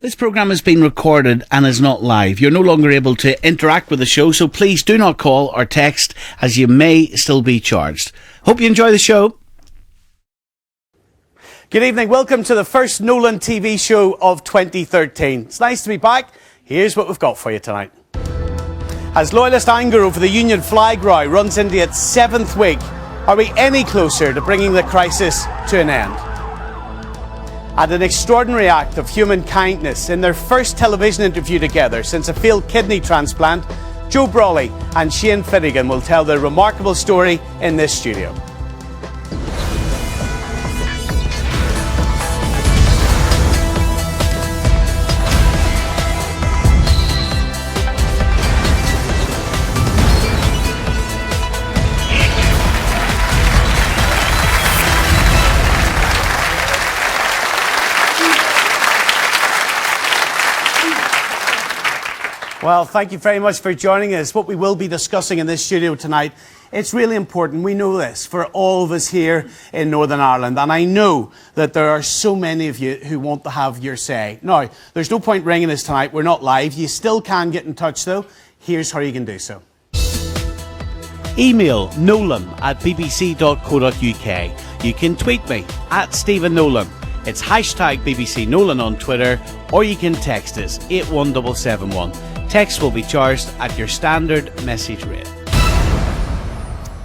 This programme has been recorded and is not live. You're no longer able to interact with the show, so please do not call or text, as you may still be charged. Hope you enjoy the show. Good evening. Welcome to the first Nolan TV show of 2013. It's nice to be back. Here's what we've got for you tonight. As loyalist anger over the Union flag row runs into its 7th week, are we any closer to bringing the crisis to an end? And an extraordinary act of human kindness in their first television interview together since a failed kidney transplant, Joe Brawley and Shane Finnegan will tell their remarkable story in this studio. Well, thank you very much for joining us. What we will be discussing in this studio tonight, it's really important, we know this, for all of us here in Northern Ireland. And I know that there are so many of you who want to have your say. Now, there's no point ringing us tonight. We're not live. You still can get in touch, though. Here's how you can do so. Email nolan@bbc.co.uk. You can tweet me @Stephen Nolan. It's hashtag BBC Nolan on Twitter, or you can text us 81771. Text will be charged at your standard message rate.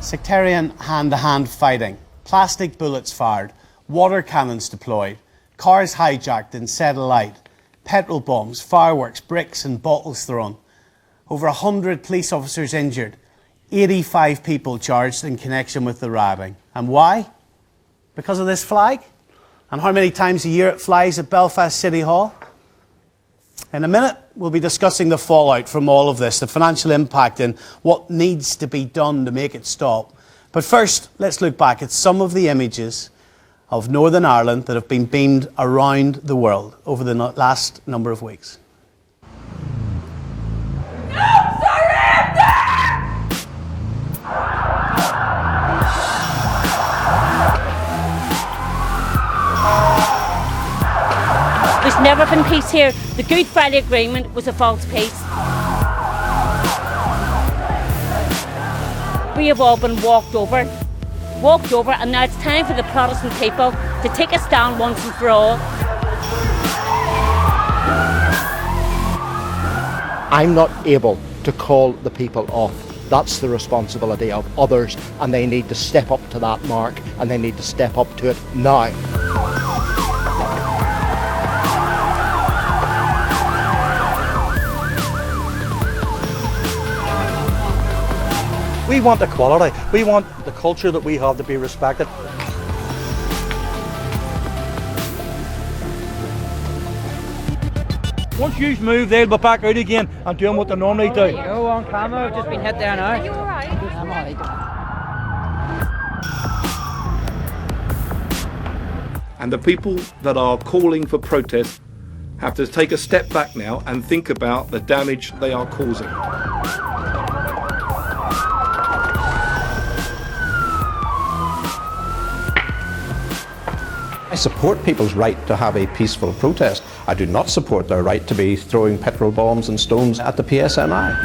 Sectarian hand-to-hand fighting, plastic bullets fired, water cannons deployed, cars hijacked and set alight, petrol bombs, fireworks, bricks and bottles thrown. Over 100 police officers injured, 85 people charged in connection with the rioting. And why? Because of this flag? And how many times a year it flies at Belfast City Hall? In a minute, we'll be discussing the fallout from all of this, the financial impact and what needs to be done to make it stop. But first, let's look back at some of the images of Northern Ireland that have been beamed around the world over the last number of weeks. There's never been peace here. The Good Friday Agreement was a false peace. We have all been walked over, and now it's time for the Protestant people to take a stand once and for all. I'm not able to call the people off. That's the responsibility of others, and they need to step up to that mark, and they need to step up to it now. We want equality. We want the culture that we have to be respected. Once you move, they'll be back out again and doing what they normally do. Go on camera, I've just been hit there now. Are you alright? I'm alright. And the people that are calling for protest have to take a step back now and think about the damage they are causing. I support people's right to have a peaceful protest. I do not support their right to be throwing petrol bombs and stones at the PSNI.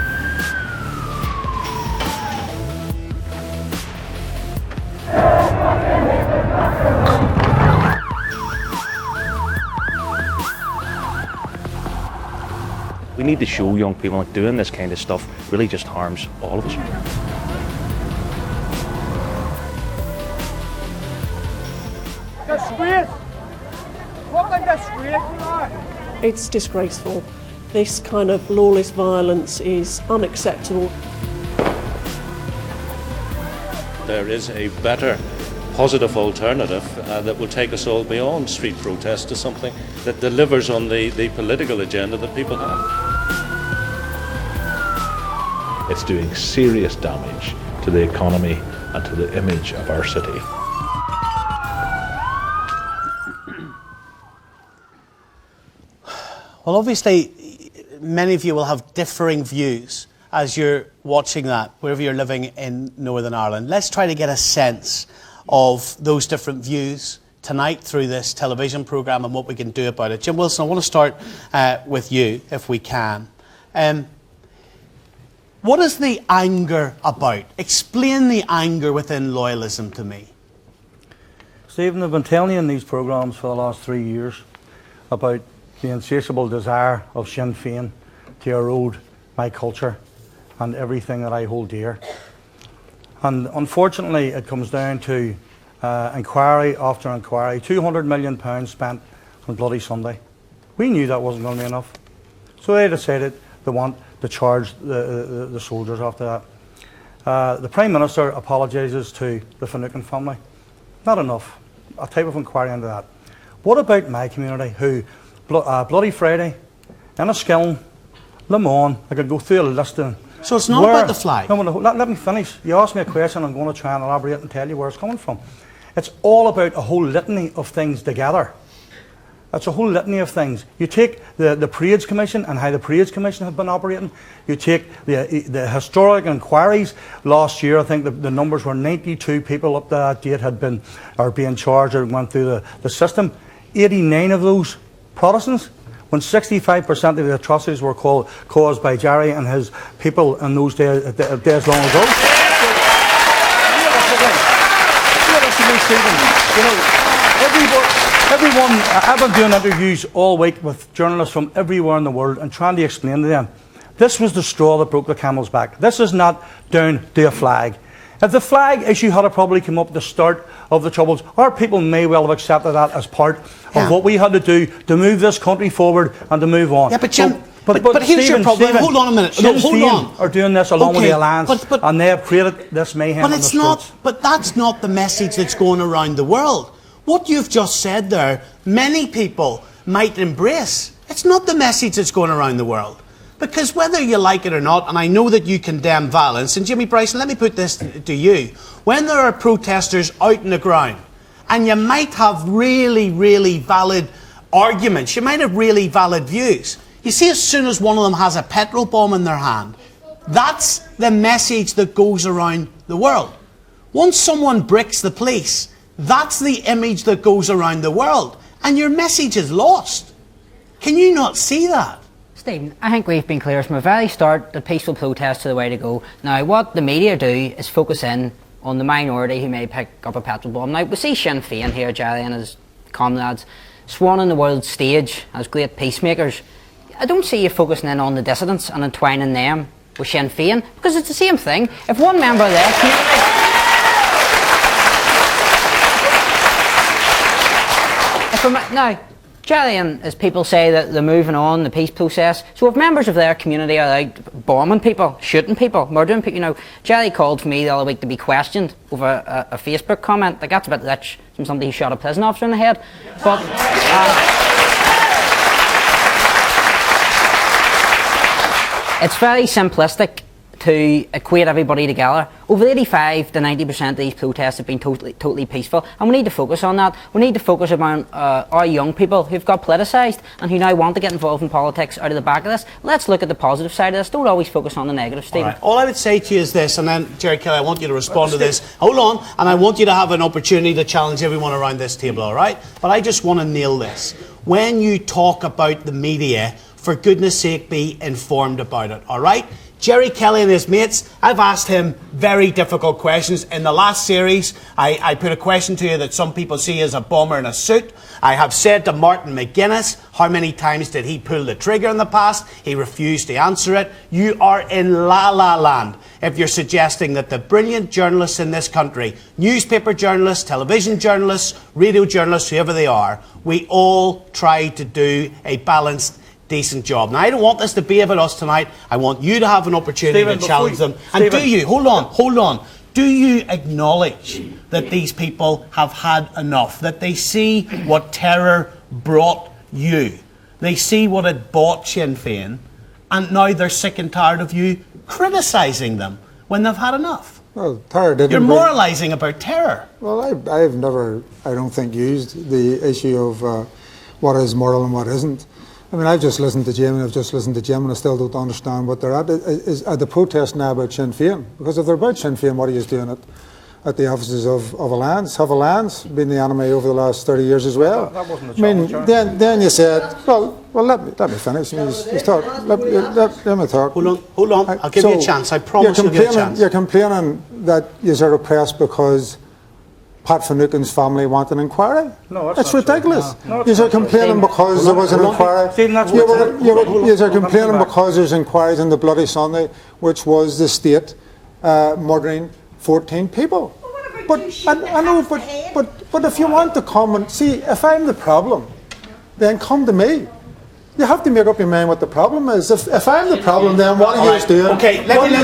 We need to show young people that doing this kind of stuff really just harms all of us. It's disgraceful. This kind of lawless violence is unacceptable. There is a better, positive alternative that will take us all beyond street protest to something that delivers on the political agenda that people have. It's doing serious damage to the economy and to the image of our city. Well, obviously, many of you will have differing views as you're watching that, wherever you're living in Northern Ireland. Let's try to get a sense of those different views tonight through this television programme and what we can do about it. Jim Wilson, I want to start with you, if we can. What is the anger about? Explain the anger within loyalism to me. Stephen, I've been telling you in these programmes for the last 3 years about the insatiable desire of Sinn Féin to erode my culture and everything that I hold dear. And unfortunately, it comes down to inquiry after inquiry, £200 million spent on Bloody Sunday. We knew that wasn't going to be enough. So they decided they want to charge the soldiers after that. The Prime Minister apologises to the Finucane family. Not enough. A type of inquiry into that. What about my community who, Bloody Friday, Enniskillen, Le Mans, I could go through a list of... So it's not about the flag? No, let me finish. You asked me a question, I'm going to try and elaborate and tell you where it's coming from. It's all about a whole litany of things together. It's a whole litany of things. You take the Parades Commission and how the Parades Commission have been operating. You take the historic inquiries. Last year, I think the numbers were 92 people up to that date are being charged or went through the system. 89 of those Protestants, when 65% of the atrocities were caused by Jerry and his people in those days long ago. Everyone, I've been doing interviews all week with journalists from everywhere in the world and trying to explain to them, this was the straw that broke the camel's back. This is not down to a flag. If the flag issue had probably come up at the start of the Troubles, our people may well have accepted that as part of what we had to do to move this country forward and to move on. Yeah, but Jim, but here's your problem. Stephen, hold on a minute. Sinn Hold Féin on. are doing this along with the Alliance, and they have created this mayhem. But it's not. But that's not the message that's going around the world. What you've just said there, many people might embrace. It's not the message that's going around the world. Because whether you like it or not, and I know that you condemn violence, and Jimmy Bryson, let me put this to you. When there are protesters out in the ground, and you might have really, really valid arguments, you might have really valid views. You see, as soon as one of them has a petrol bomb in their hand, that's the message that goes around the world. Once someone bricks the police, that's the image that goes around the world. And your message is lost. Can you not see that? Stephen, I think we've been clear from the very start that peaceful protests are the way to go. Now, what the media do is focus in on the minority who may pick up a petrol bomb. Now, we see Sinn Féin here, Jerry and his comrades, sworn on the world stage as great peacemakers. I don't see you focusing in on the dissidents and entwining them with Sinn Féin, because it's the same thing. If one member of their community... Now, Jerry and his people say that they're moving on the peace process. So if members of their community are out bombing people, shooting people, murdering people, you know, Jerry called for me the other week to be questioned over a Facebook comment. Like, that's a bit rich from somebody who shot a prison officer in the head. But it's very simplistic to equate everybody together. Over 85 to 90% of these protests have been totally peaceful, and we need to focus on that. We need to focus on our young people who've got politicised and who now want to get involved in politics out of the back of this. Let's look at the positive side of this. Don't always focus on the negative, Stephen. All right. All I would say to you is this, and then, Jerry Kelly, I want you to respond to this. Hold on, and I want you to have an opportunity to challenge everyone around this table, all right? But I just want to nail this. When you talk about the media, for goodness sake, be informed about it, all right? Jerry Kelly and his mates, I've asked him very difficult questions. In the last series, I put a question to you that some people see as a bomber in a suit. I have said to Martin McGuinness, how many times did he pull the trigger in the past? He refused to answer it. You are in la-la land if you're suggesting that the brilliant journalists in this country, newspaper journalists, television journalists, radio journalists, whoever they are, we all try to do a balanced, decent job. Now, I don't want this to be about us tonight. I want you to have an opportunity to challenge them. And do you, hold on, do you acknowledge that these people have had enough? That they see what terror brought you? They see what it bought Sinn Féin, and now they're sick and tired of you criticising them when they've had enough? Well, terror didn't... You're moralising about terror. Well, I've never, I don't think, used the issue of what is moral and what isn't. I mean, I've just listened to Jim, and I still don't understand what they're at. Are the protests now about Sinn Féin? Because if they're about Sinn Féin, what are you doing it? at the offices of Alliance. Have Alliance been the enemy over the last 30 years as well? That wasn't the challenge. Then you said, well, let me finish. Let me talk. Hold on. I'll give you a chance. I promise you'll get a chance. You're complaining that you're repressed because Pat Finucane's family want an inquiry? No, that's not ridiculous. No, you're complaining because there was an inquiry. You're complaining because there's inquiries in the Bloody Sunday, which was the state murdering 14 people. But I know, but if you want to come and see, if I'm the problem, then come to me. You have to make up your mind what the problem is. If I'm the problem, then what are you doing? Okay, let me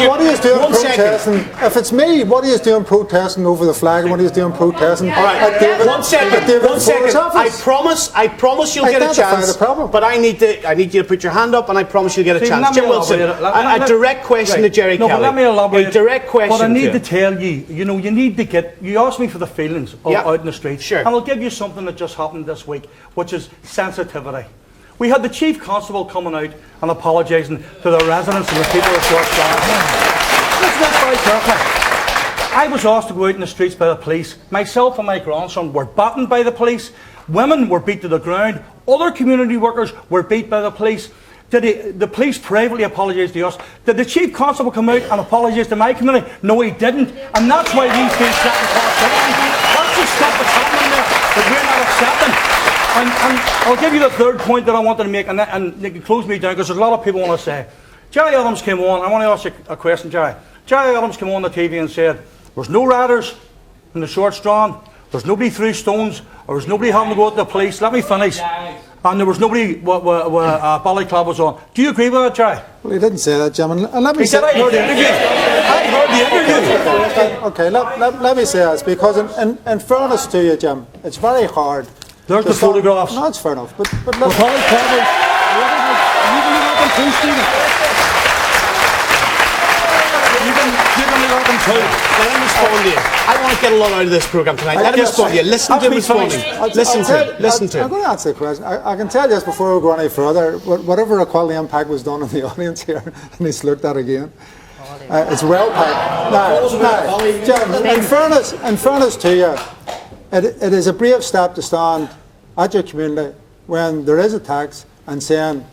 what are you doing protesting? If it's me, what are you doing protesting over the flag? What are you doing protesting? All right, one second. I promise you'll get a chance. But I need you to put your hand up, and I promise you'll get a chance. Jim Wilson, a direct question to Jerry Kelly. No, but let me elaborate. A direct question. But I need to tell you, you need to get. You asked me for the feelings out in the street. Sure. And I'll give you something that just happened this week, which is sensitivity. We had the Chief Constable coming out and apologising to the residents and the people of Short Strand. Listen very carefully. I was asked to go out in the streets by the police. Myself and my grandson were battened by the police. Women were beat to the ground. Other community workers were beat by the police. Did the police privately apologise to us? Did the Chief Constable come out and apologise to my community? No, he didn't. And that's why we feel second-class citizens. That's the stuff that's happening there that we're not accepting. And I'll give you the third point that I wanted to make, and you can close me down, because there's a lot of people want to say. Jerry Adams came on. I want to ask you a question, Jerry. Jerry Adams came on the TV and said, there's no riders in the Short Strand, there's nobody threw stones, or there's nobody having to go to the police. Let me finish. And there was nobody, Ballyclub was on. Do you agree with that, Jerry? Well, he didn't say that, Jim. And let me he said, I heard the interview. I heard the interview. Okay, let me say this, because in fairness to you, Jim, it's very hard. There's the photographs. No, it's fair enough. But look. You can let them too. Let him respond to you. I want to get a lot out of this programme tonight. Let him respond to you. Listen to him responding. Listen to him. I'm going to answer the question. I can tell you this before we go any further. Whatever equality impact was done in the audience here, and he's looked at again. It's well packed. Now, Jim, in fairness to you, it is a brave step to stand at your community when there is a tax and saying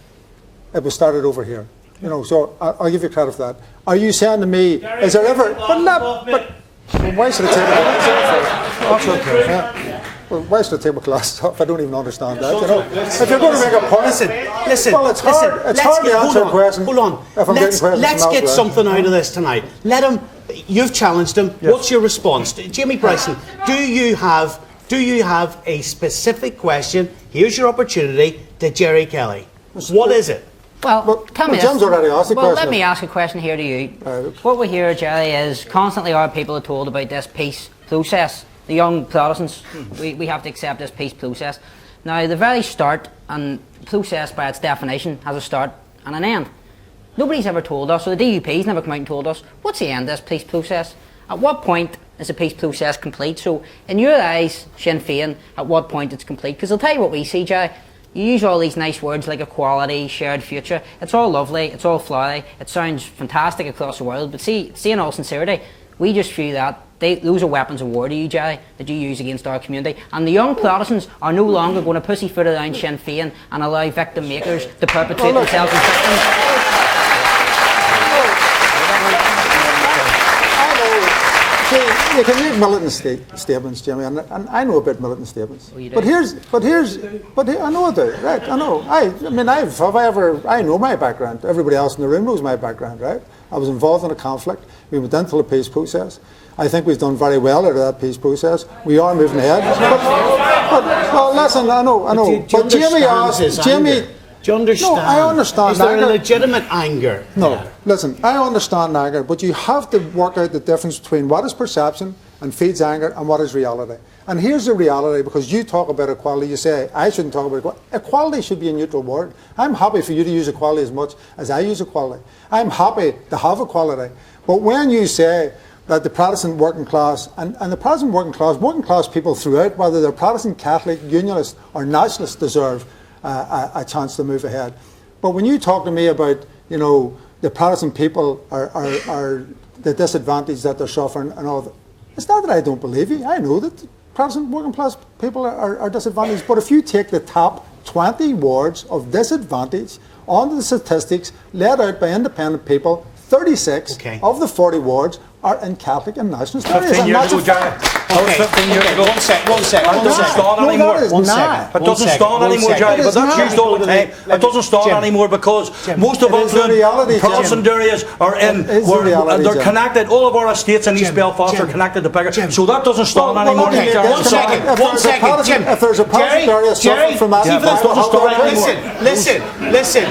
it was started over here. So I'll give you credit for that. Are you saying to me, is there ever... But why should why should the tablecloth stuff? I don't even understand that. If you're going to make a point... Listen. Well, it's hard to answer a question. Hold on. Let's get something out of this tonight. Let him... You've challenged him. Yes. What's your response? Jamie Bryson, do you have a specific question? Here's your opportunity to Jerry Kelly. What is it? Well, tell me Jim's already asked a question. Let me ask a question here to you. What we hear, Jerry, is constantly our people are told about this peace process. The young Protestants, we have to accept this peace process. Now, the very start, and process by its definition has a start and an end. Nobody's ever told us, or the DUP's never come out and told us, what's the end of this peace process? At what point is the peace process complete? So, in your eyes, Sinn Féin, at what point it's complete? Because I'll tell you what we see, Jerry. You use all these nice words like equality, shared future. It's all lovely, it's all flowery, it sounds fantastic across the world, but see in all sincerity, we just feel that those are weapons of war to you, Jerry, that you use against our community. And the young Protestants are no longer going to pussyfoot around Sinn Féin and allow victim makers to perpetrate themselves in victims. You can make militant statements, Jimmy, and I know about militant statements. Well, but I know I do, right? I know. I know my background. Everybody else in the room knows my background, right? I was involved in a conflict. We went into the peace process. I think we've done very well out of that peace process. We are moving ahead. But listen, I know. But Jamie asked, Jamie. Do you understand? No, I understand. Is there a legitimate anger? No. Listen, I understand anger, but you have to work out the difference between what is perception and feeds anger and what is reality. And here's the reality, because you talk about equality, you say, I shouldn't talk about equality. Equality should be a neutral word. I'm happy for you to use equality as much as I use equality. I'm happy to have equality. But when you say that the Protestant working class, and the Protestant working class people throughout, whether they're Protestant, Catholic, Unionist or Nationalist, deserve a chance to move ahead. But when you talk to me about, the Protestant people are the disadvantage that they're suffering and all that. It's not that I don't believe you. I know that Protestant working class people are disadvantaged. But if you take the top 20 wards of disadvantage on the statistics laid out by independent people, 36 of the 40 wards are in Catholic and nationalist areas. 15 years ago, Jerry. 15 years ago. One second. It doesn't stand anymore. It doesn't stand anymore, Jerry. But that's used all the time. It doesn't stand anymore because most of us Protestant areas are in. They're connected. All of our estates in East Belfast are connected to bigger. So that doesn't stand anymore. One second, Jim. If there's a Protestant area suffering from that, listen.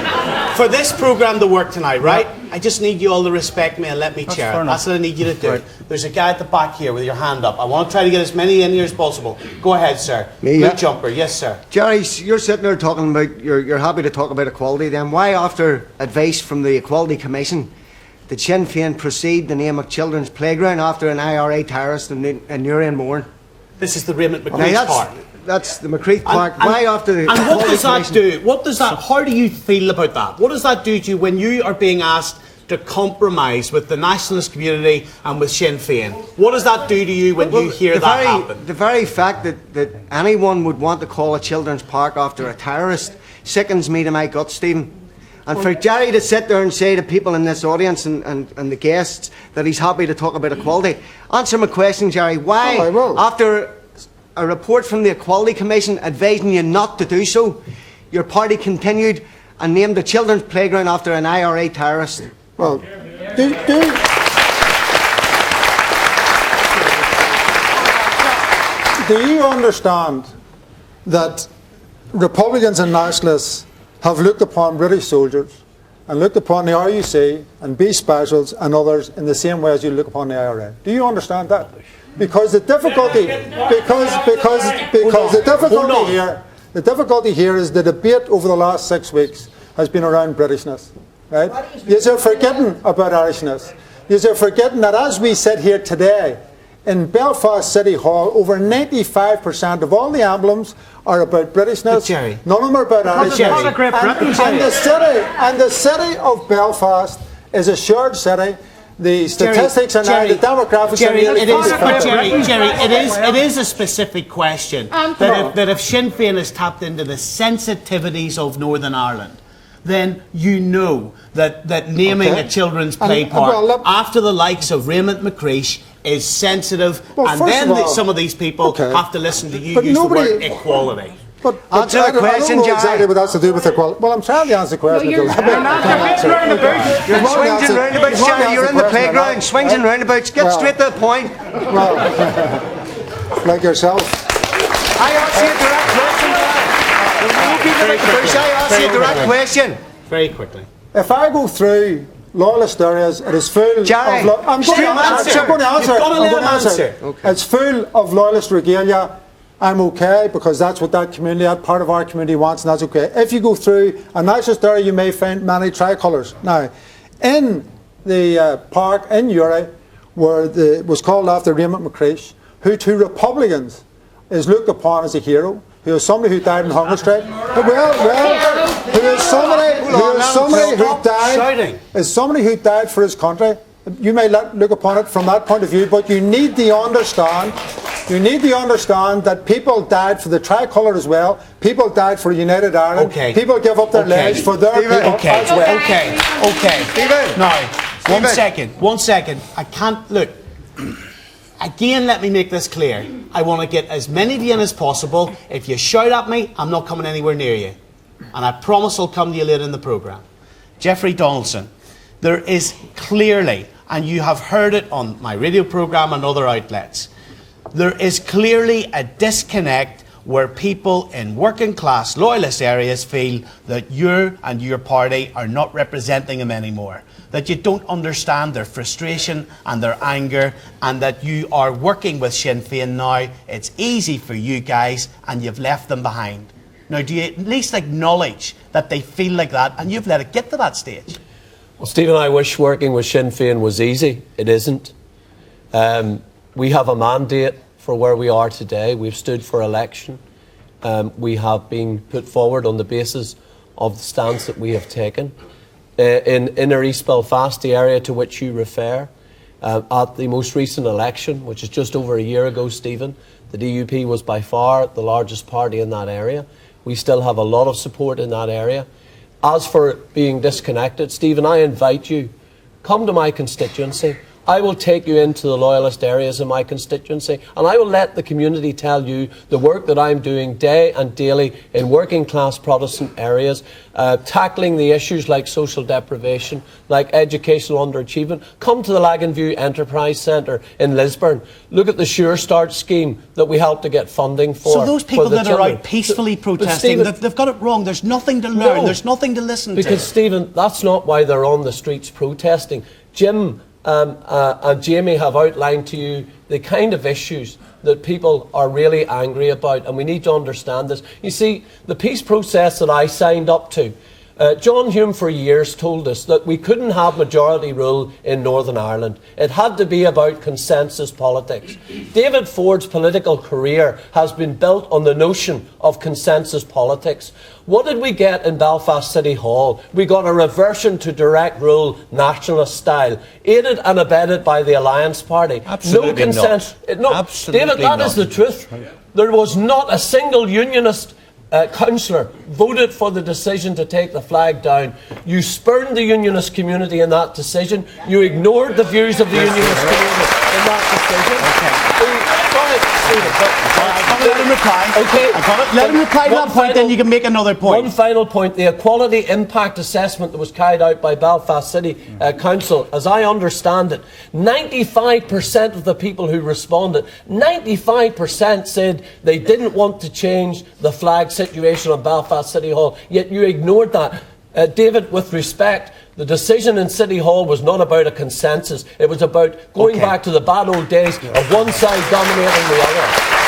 For this programme to work tonight, right? I just need you all to respect me and let me chair. That's what I need you to do. Right. There's a guy at the back here with your hand up. I want to try to get as many in here as possible. Go ahead, sir. Me, Blue jumper. Yes, sir. Jerry, you're sitting there talking about, you're happy to talk about equality then. Why, after advice from the Equality Commission, did Sinn Féin proceed to name a children's playground after an IRA terrorist in Newry and Mourne? This is the Raymond McCreath Park. That's the McCreath Park. Why after the... And what does that do? How do you feel about that? What does that do to you when you are being asked to compromise with the nationalist community and with Sinn Féin? What does that do to you when you hear that happen? The very fact that anyone would want to call a children's park after a terrorist sickens me to my guts, Stephen. And for Jerry to sit there and say to people in this audience and the guests that he's happy to talk about equality, answer my question, Jerry. Why, after a report from the Equality Commission advising you not to do so, your party continued and named the children's playground after an IRA terrorist? Well, do you understand that Republicans and nationalists have looked upon British soldiers and looked upon the RUC and B specials and others in the same way as you look upon the IRA? Do you understand that? Because the difficulty, the difficulty here is the debate over the last 6 weeks has been around Britishness. Right? You're forgetting about Irishness. You're forgetting that as we sit here today, in Belfast City Hall, over 95% of all the emblems are about Britishness. None of them are about Irishness. And the city of Belfast is a shared city. The statistics are now, the demographics are nearly it is a specific question that if Sinn Féin has tapped into the sensitivities of Northern Ireland, then you know that naming a children's play park after the likes of Raymond McCreath is sensitive, and then some of these people have to listen to you use the word equality. But answer the question, Jerry. I don't know exactly what that's to do with equality. Well, I'm trying to answer the question. You're swings and roundabouts, Jerry. You're in the playground. Swings and roundabouts. Get straight to the point. Well, like yourself. I asked you a direct question. Very quickly. If I go through loyalist areas, it is full Jerry, of... I'm going to answer. It's full of loyalist regalia. I'm okay because that's what that part of our community wants, and that's okay. If you go through a nationalist area, you may find many tricolours. Now, in the park in Uri, where it was called after Raymond McCreath, who to Republicans is looked upon as a hero, who is somebody who died in hunger strike. Who is somebody who died for his country. You may look upon it from that point of view, but you need to understand that people died for the tricolour as well. People died for United Ireland. People give up their lives for their people as well. Stephen. Now, one second. I can't look. Again, let me make this clear. I want to get as many of you in as possible. If you shout at me, I'm not coming anywhere near you. And I promise I'll come to you later in the programme. Jeffrey Donaldson, there is clearly, and you have heard it on my radio programme and other outlets, there is clearly a disconnect where people in working class loyalist areas feel that you and your party are not representing them anymore, that you don't understand their frustration and their anger, and that you are working with Sinn Féin now. It's easy for you guys and you've left them behind. Now, do you at least acknowledge that they feel like that and you've let it get to that stage? Well, Stephen, I wish working with Sinn Féin was easy. It isn't. We have a mandate for where we are today. We've stood for election. We have been put forward on the basis of the stance that we have taken. in inner East Belfast, the area to which you refer, at the most recent election, which is just over a year ago, Stephen, the DUP was by far the largest party in that area. We still have a lot of support in that area. As for being disconnected, Stephen, I invite you, come to my constituency. I will take you into the loyalist areas of my constituency, and I will let the community tell you the work that I'm doing day and daily in working class Protestant areas, tackling the issues like social deprivation, like educational underachievement. Come to the Laganview Enterprise Centre in Lisburn. Look at the Sure Start scheme that we helped to get funding for. So those people that children are out peacefully protesting, Stephen, they've got it wrong. There's nothing to learn. There's nothing to listen to. Because, Stephen, that's not why they're on the streets protesting. Jim and Jamie have outlined to you the kind of issues that people are really angry about, and we need to understand this. You see, the peace process that I signed up to, John Hume for years told us that we couldn't have majority rule in Northern Ireland. It had to be about consensus politics. David Ford's political career has been built on the notion of consensus politics. What did we get in Belfast City Hall? We got a reversion to direct rule, nationalist style, aided and abetted by the Alliance Party. Absolutely no consensus. not. Absolutely David, that not. is the truth. There was not a single unionist councillor voted for the decision to take the flag down. You spurned the unionist community in that decision. You ignored the views of the unionist community in that decision. Let him reply. Okay. I got it. Let him reply to that point, then you can make another point. One final point. The equality impact assessment that was carried out by Belfast City Council, as I understand it, 95% of the people who responded, 95% said they didn't want to change the flag situation on Belfast City Hall, yet you ignored that. David, with respect, the decision in City Hall was not about a consensus. It was about going back to the bad old days of one side dominating the other.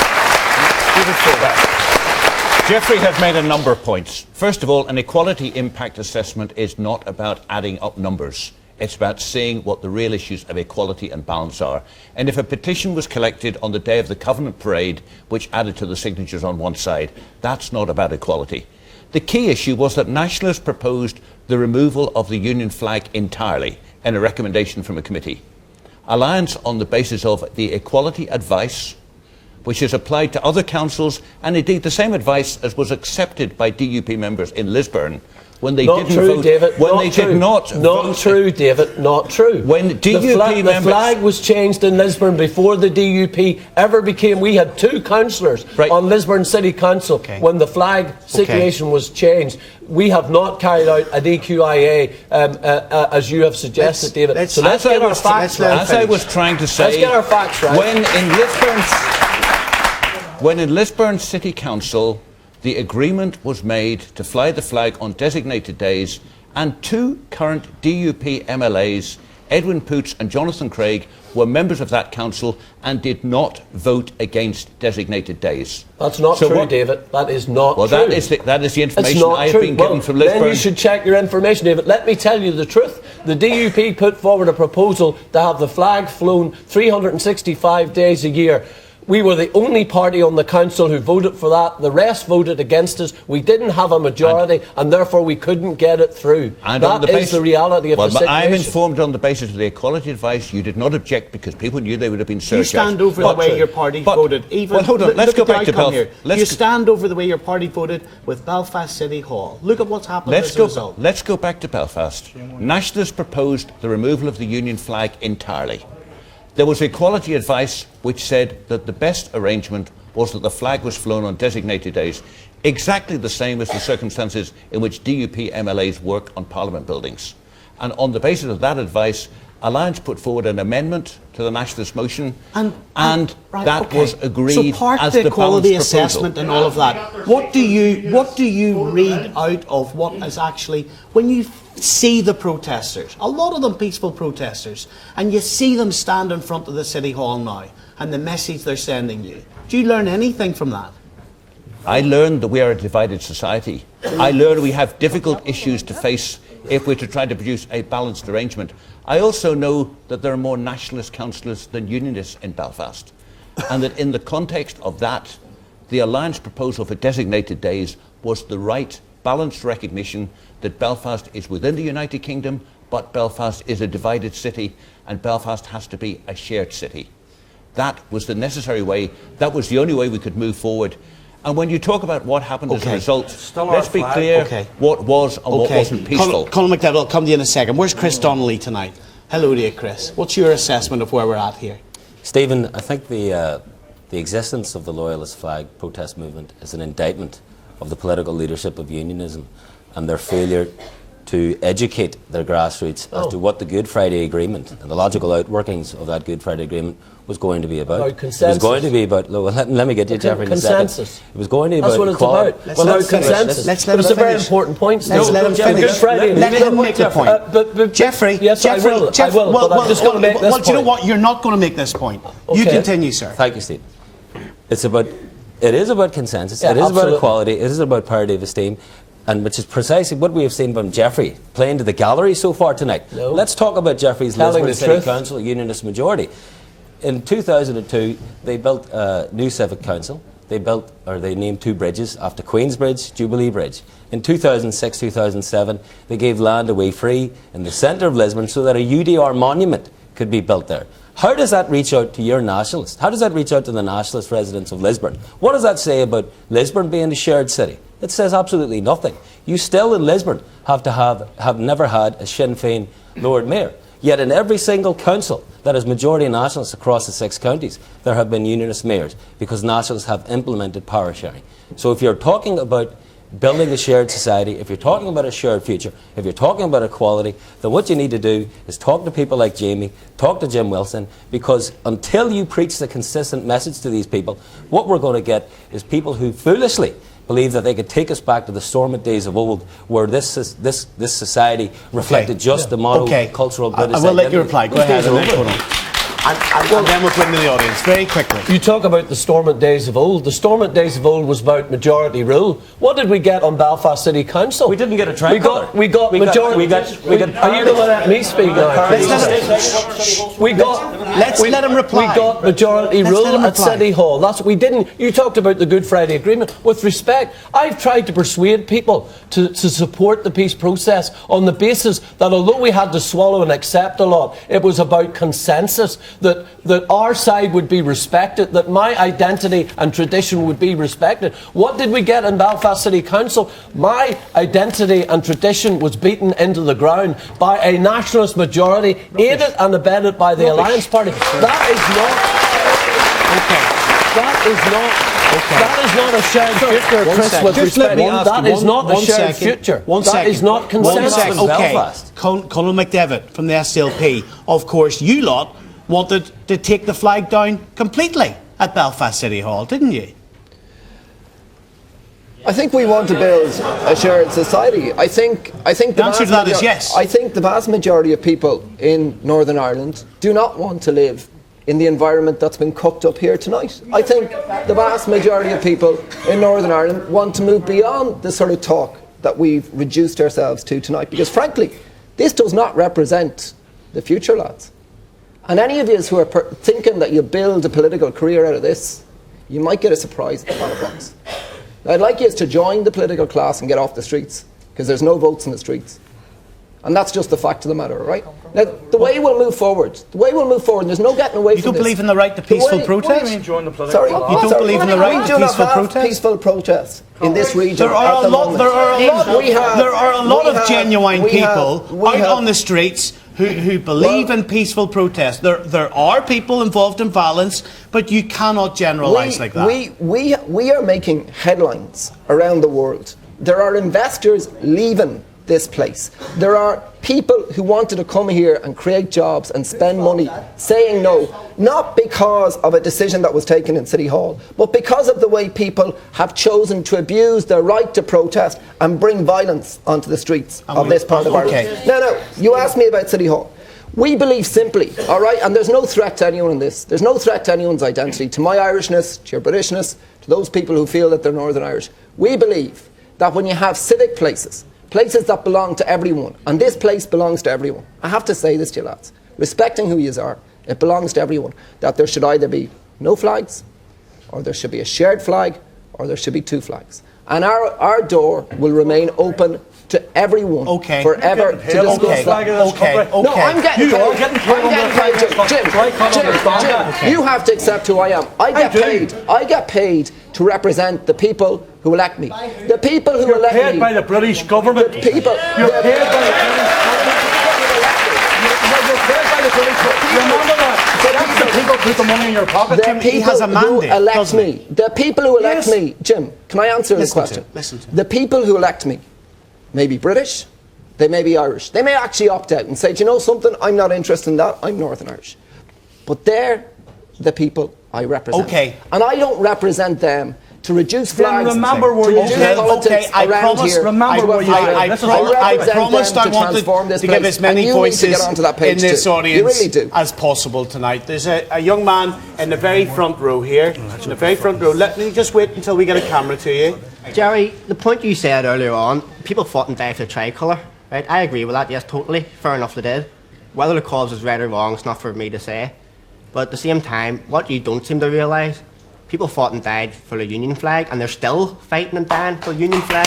Jeffrey has made a number of points. First of all, an equality impact assessment is not about adding up numbers. It's about seeing what the real issues of equality and balance are. And if a petition was collected on the day of the Covenant Parade, which added to the signatures on one side, that's not about equality. The key issue was that Nationalists proposed the removal of the Union flag entirely in a recommendation from a committee. Alliance, on the basis of the equality advice, which is applied to other councils, and indeed the same advice as was accepted by DUP members in Lisburn when they not didn't true, vote. David. When not they true. did not Not true, David. Not true. When DUP the flag was changed in Lisburn before the DUP ever became. We had two councillors on Lisburn City Council when the flag situation was changed. We have not carried out an EQIA as you have suggested, David. So let's get our facts right. As I was trying to say, let's get our facts right. When in Lisburn City Council, the agreement was made to fly the flag on designated days, and two current DUP MLAs, Edwin Poots and Jonathan Craig, were members of that council and did not vote against designated days. That's not true, David. That is not true. Well, that is the information I have been given from Lisburn. Then you should check your information, David. Let me tell you the truth. The DUP put forward a proposal to have the flag flown 365 days a year. We were the only party on the council who voted for that. The rest voted against us. We didn't have a majority, and therefore we couldn't get it through. And that is the reality of the situation. I'm informed on the basis of the equality advice. You did not object because people knew they would have been surcharged. You stand over the way your party voted. Well, hold on. Let's go back to Belfast. You stand over the way your party voted with Belfast City Hall. Look at what's happened as a result. Let's go back to Belfast. Nationalists proposed the removal of the Union flag entirely. There was equality advice which said that the best arrangement was that the flag was flown on designated days, exactly the same as the circumstances in which DUP MLAs work on Parliament buildings. And on the basis of that advice, Alliance put forward an amendment to the Nationalist motion, and that was agreed so part as the the quality balanced assessment proposal. and all of that. What do you read out of what is actually, when you see the protesters, a lot of them peaceful protesters, and you see them stand in front of the City Hall now, and the message they're sending you, do you learn anything from that? I learned that we are a divided society. I learned we have difficult issues to face if we're to try to produce a balanced arrangement. I also know that there are more nationalist councillors than unionists in Belfast, and that in the context of that, the Alliance proposal for designated days was the right balanced recognition that Belfast is within the United Kingdom, but Belfast is a divided city, and Belfast has to be a shared city. That was the necessary way, that was the only way we could move forward. And when you talk about what happened as a result, let's be clear what was and what wasn't peaceful. Colin McDevitt, I'll come to you in a second. Where's Chris Donnelly tonight? Hello to you, Chris. What's your assessment of where we're at here? Stephen, I think the existence of the Loyalist flag protest movement is an indictment of the political leadership of unionism and their failure to educate their grassroots as to what the Good Friday Agreement and the logical outworkings of that Good Friday Agreement was going to be about. It was going to be about, let me get you, Jeffrey, in a second. Consensus. It was going to be That's about what it's equality. about. Without consensus. Let's let him it's a very finish. important point. Let's let him finish. Good Friday. Let him make the point. But Jeffrey, yes, Jeffrey, I will. But I'm just going to make this point. Do you know what? You're not going to make this point. You continue, sir. Thank you, Steve. It is about consensus. Yeah, it is absolutely. about equality. It is about parity of esteem. And which is precisely what we have seen from Jeffrey playing to the gallery so far tonight. No. Let's talk about Jeffrey's Telling Lisbon the City truth. Council unionist majority. In 2002, they built a new civic council. They named 2 bridges after Queensbridge, Jubilee Bridge. In 2006, 2007, they gave land away free in the centre of Lisbon so that a UDR monument could be built there. How does that reach out to your nationalists? How does that reach out to the nationalist residents of Lisbon? What does that say about Lisbon being a shared city? It says absolutely nothing. You still in Lisbon have never had a Sinn Féin Lord Mayor. Yet in every single council that is majority nationalists across the 6 counties, there have been unionist mayors because nationalists have implemented power sharing. So if you're talking about building a shared society, if you're talking about a shared future, if you're talking about equality, then what you need to do is talk to people like Jamie, talk to Jim Wilson, because until you preach the consistent message to these people, what we're going to get is people who foolishly believe that they could take us back to the stormy days of old, where this society reflected just the monocultural British I will let you identity. reply. Go ahead. And then we'll bring to the audience very quickly. You talk about the stormont days of old. The stormont days of old was about majority rule. What did we get on Belfast City Council? We didn't get a tricolour. We got majority. Are you going to let me speak now? Let's let him reply. We got majority rule at City Hall. That's what we didn't. You talked about the Good Friday Agreement. With respect, I've tried to persuade people to support the peace process on the basis that although we had to swallow and accept a lot, it was about consensus. That our side would be respected, that my identity and tradition would be respected. What did we get in Belfast City Council? My identity and tradition was beaten into the ground by a nationalist majority, aided and abetted by the Alliance Party. That is not a shared future, Chris, with respect. That is not a shared future. That is not consensus. Okay, Colonel McDevitt from the SLP, of course, you lot wanted to take the flag down completely at Belfast City Hall, didn't you? I think we want to build a shared society. I think the answer to that is yes. I think the vast majority of people in Northern Ireland do not want to live in the environment that's been cooked up here tonight. I think the vast majority of people in Northern Ireland want to move beyond the sort of talk that we've reduced ourselves to tonight, because frankly, this does not represent the future, lads. And any of you who are thinking that you build a political career out of this, you might get a surprise at the ballot box. Now, I'd like you to join the political class and get off the streets, because there's no votes in the streets. And that's just the fact of the matter, right? Now, the way we'll move forward, there's no getting away from this. You don't believe in the right to peaceful protest? What do you mean join the political class? You don't believe in the right to peaceful protest? We do not have peaceful protests in this region. There are a lot of genuine people out on the streets who believe in peaceful protest. There are people involved in violence, but you cannot generalise like that. We are making headlines around the world. There are investors leaving this place. There are people who wanted to come here and create jobs and spend money saying no, not because of a decision that was taken in City Hall, but because of the way people have chosen to abuse their right to protest and bring violence onto the streets of this part of Ireland. No, you asked me about City Hall. We believe simply, all right, and there's no threat to anyone in this. There's no threat to anyone's identity, to my Irishness, to your Britishness, to those people who feel that they're Northern Irish. We believe that when you have civic places that belong to everyone, and this place belongs to everyone. I have to say this to you lads, respecting who you are, it belongs to everyone, that there should either be no flags, or there should be a shared flag, or there should be 2 flags. And our door will remain open to everyone forever to discuss that. No, I'm getting paid. Jim, you have to accept who I am. I get paid to represent the people who elect me. The people who elect me. You're paid by the British government. You're paid by the British Remember that. That's the people put the money in your pocket. The people who elect me. The people who elect me. Jim, can I answer this question? Listen to the people who elect me may be British, they may be Irish. They may actually opt out and say, do you know something? I'm not interested in that. I'm Northern Irish. But they're the people I represent. Okay. And I don't represent them to reduce flags. Remember where you I promised. Remember where you I promised I wanted to give as many voices in this audience as possible tonight. There's a young man in the very front row here. In the very front row. Let me just wait until we get a camera to you. Jerry, the point you said earlier on, people fought and died for the tricolour, right? I agree with that. Yes, totally. Fair enough, they did. Whether the cause is right or wrong, it's not for me to say. But at the same time, what you don't seem to realise, people fought and died for the Union flag, and they're still fighting and dying for the Union flag.